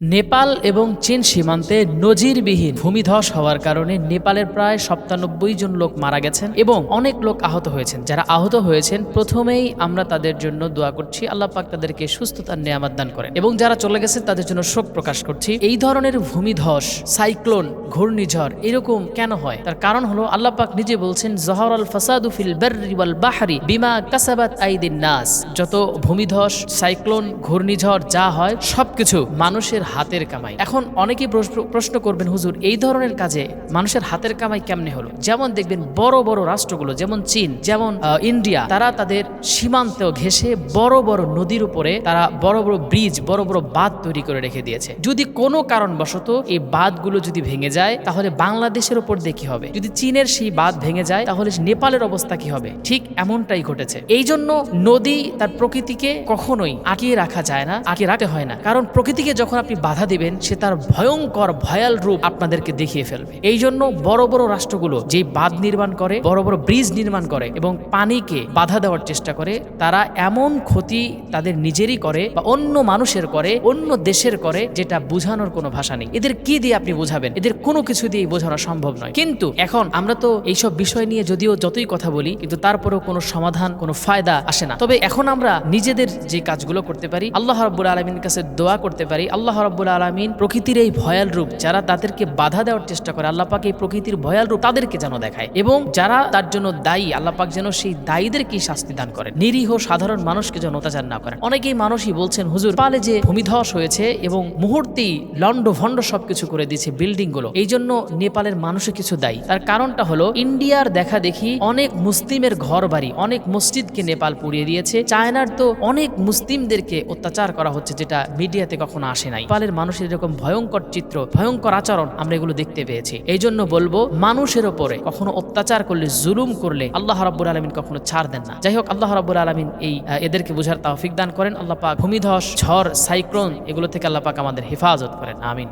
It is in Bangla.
নেপাল এবং চীন সীমান্তে নজিরবিহীন ভূমিধস হওয়ার কারণে নেপালের প্রায় ৯৭ জন লোক মারা গেছেন এবং অনেক লোক আহত হয়েছেন। যারা আহত হয়েছেন প্রথমেই আমরা তাদের জন্য দোয়া করছি, আল্লাহ পাক তাদেরকে সুস্থতার নেয়ামত দান করেন, এবং যারা চলে গেছেন তাদের জন্য শোক প্রকাশ করছি। এই ধরনের ভূমিধস, সাইক্লোন, ঘূর্ণিঝড় এরকম কেন হয়? তার কারণ হলো আল্লাহ পাক নিজে বলছেন, জহরাল ফাসাদু ফিল বাররি ওয়াল বাহরি বিমা কাসাবাত আইদিন নাস। যত ভূমিধস, সাইক্লোন, ঘূর্ণিঝড় যা হয় সবকিছু মানুষের হাতের কামাই। এখন অনেকেই প্রশ্ন করবেন, হুজুর এই ধরনের কাজে মানুষের হাতের কামাই কেমনে হলো? যেমন দেখবেন বড় বড় রাষ্ট্রগুলো যেমন চীন, যেমন ইন্ডিয়া, তারা তাদের সীমান্ত ঘেঁষে বড় বড় নদীর উপরে তারা বড় বড় ব্রিজ, বড় বড় বাঁধ তৈরি করে রেখে দিয়েছে। যদি কোনো কারণবশত এই বাঁধগুলো যদি ভেঙে যায় তাহলে বাংলাদেশের উপর দিয়ে কি হবে? যদি চীনের সেই বাঁধ ভেঙে যায় তাহলে নেপালের অবস্থা কি হবে? ঠিক এমনটাই ঘটেছে। এই জন্য নদী তার প্রকৃতিকে কখনোই আটকিয়ে রাখা যায় না, আটকিয়ে রাখতে হয় না। কারণ প্রকৃতিকে যখন আপনি বাধা দিবেন সে তার ভয়ঙ্কর ভয়াল রূপ আপনাদেরকে দেখিয়ে ফেলবে। এই জন্য বড় বড় রাষ্ট্রগুলো যেই বাঁধ নির্মাণ করে, বড় বড় ব্রিজ নির্মাণ করে এবং পানিকে বাধা দেওয়ার চেষ্টা করে, তারা এমন ক্ষতি তাদের নিজেরই করে বা অন্য মানুষের করে, অন্য দেশের করে, যেটা বোঝানোর কোনো ভাষা নেই। এদের কি দিয়ে আপনি বোঝাবেন? এদের কোনো কিছু দিয়ে বোঝানো সম্ভব নয়। কিন্তু এখন আমরা তো এইসব বিষয় নিয়ে যদিও যতই কথা বলি, কিন্তু তারপরেও কোনো সমাধান, কোনো ফায়দা আসে না। তবে এখন আমরা নিজেদের যে কাজগুলো করতে পারি, আল্লাহ রাব্বুল আলামিনের কাছে দোয়া করতে পারি, আল্লাহ রাব্বুল আলামিন প্রকৃতির এই ভয়াল রূপ যারা তাদেরকে বাধা দেওয়ার চেষ্টা করে, আল্লাহ পাক এই প্রকৃতির ভয়াল রূপ তাদেরকে যেন দেখায়, এবং যারা তার জন্য দায়ী, আল্লাহ পাক যেন সেই দায়ীদেরকে শাস্তি দান করেন, নিরীহ সাধারণ মানুষকে যেন অত্যাচার না করেন। অনেকেই মানুষই বলছেন, হুজুর নেপালে যে ভূমিধস হয়েছে এবং মুহূর্তেই লন্ড ভন্ড সবকিছু করে দিয়েছে বিল্ডিং গুলো, এই জন্য নেপালের মানুষে কিছু দায়ী। তার কারণটা হলো ইন্ডিয়ার দেখা দেখি অনেক মুসলিমের ঘর বাড়ি, অনেক মসজিদকে নেপাল পুড়িয়ে দিয়েছে। চায়নার তো অনেক মুসলিমদেরকে অত্যাচার করা হচ্ছে, যেটা মিডিয়াতে কখনো আসে নাই। নেপালের মানুষের এরকম ভয়ঙ্কর চিত্র, ভয়ঙ্কর আচরণ আমরা এগুলো দেখতে পেয়েছি। এই জন্য বলবো, মানুষের ওপরে কখনো অত্যাচার করলে, জুলুম করলে আল্লাহ রাব্বুল আলামিন কখনো ছাড় দেন না। যাই হোক, আল্লাহ রাব্বুল আলামিন এদেরকে বুঝার তৌফিক দান করেন। আল্লাহ পাক ভূমিধস, ঝড়, সাইক্লোন এগুলো থেকে আল্লাহ পাক আমাদের হেফাজত করেন। আমিন।